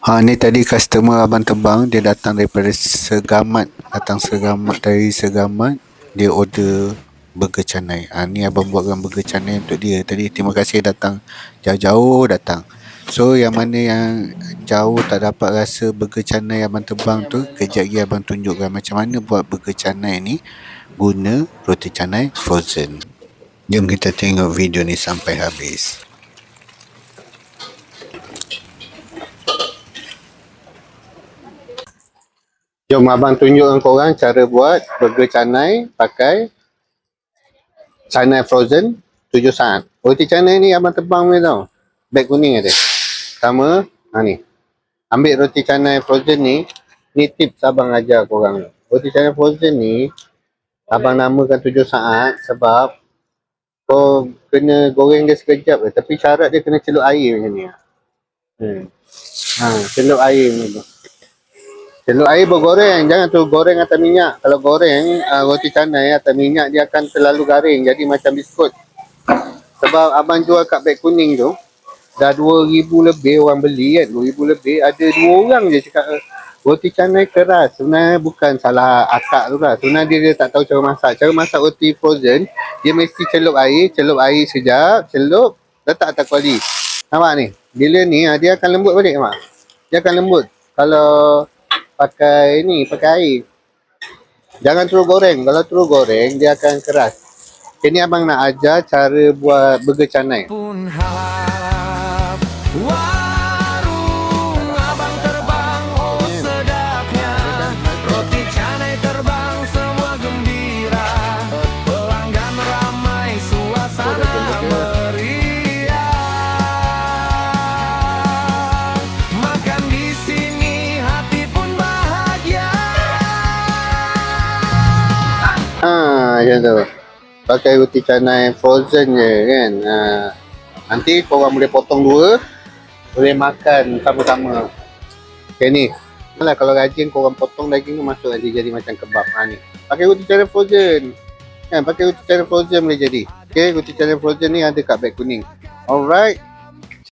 Ni tadi customer Abang Tebang, dia datang daripada Segamat. Datang dari Segamat. Dia order burger canai. Ni abang buatkan burger canai untuk dia. Tadi terima kasih datang. Jauh-jauh datang. So yang mana yang jauh tak dapat rasa burger canai Abang Tebang tu, kejap lagi abang tunjukkan macam mana buat burger canai ni guna roti canai frozen. Jom kita tengok video ni sampai habis. Jom abang tunjukkan korang cara buat burger canai pakai canai frozen 7 saat. Roti canai ni abang Tebang punya tau. Beg kuning ada. Pertama, ni. Ambil roti canai frozen ni tips abang ajar korang. Roti canai frozen ni, abang namakan 7 saat sebab kau kena goreng dia sekejap je. Tapi syarat dia kena celup air macam ni. Celup air macam tu. Celup air bergoreng, jangan tu goreng atas minyak. Kalau goreng roti canai atas minyak, dia akan terlalu garing, jadi macam biskut. Sebab abang jual kat beg kuning tu, dah 2,000 lebih orang beli kan, 2,000 lebih, ada 2 orang je cakap roti canai keras. Sebenarnya bukan salah akak tu lah, sebenarnya dia tak tahu cara masak. Cara masak roti frozen, dia mesti celup air sekejap, celup, letak atas kuali. Nampak ni, bila ni dia akan lembut balik nampak? Dia akan lembut. Kalau pakai air. Jangan terus goreng. Kalau terus goreng, dia akan keras. Ini abang nak ajar cara buat burger canai. Abang terbang, oh sedapnya. Roti canai terbang, semua gembira. Pelanggan ramai, suasana meriah. Makan di sini, hati pun bahagia. Macam tu. Pakai roti canai frozen je kan. Nanti korang boleh potong 2, boleh makan sama-sama. Okay ni. Malah kalau rajin korang potong daging tu masuk lagi jadi macam kebab. Ni. Pakai roti canai frozen. Kan pakai roti canai frozen boleh jadi. Okay, roti canai frozen ni ada kat beg kuning. Alright.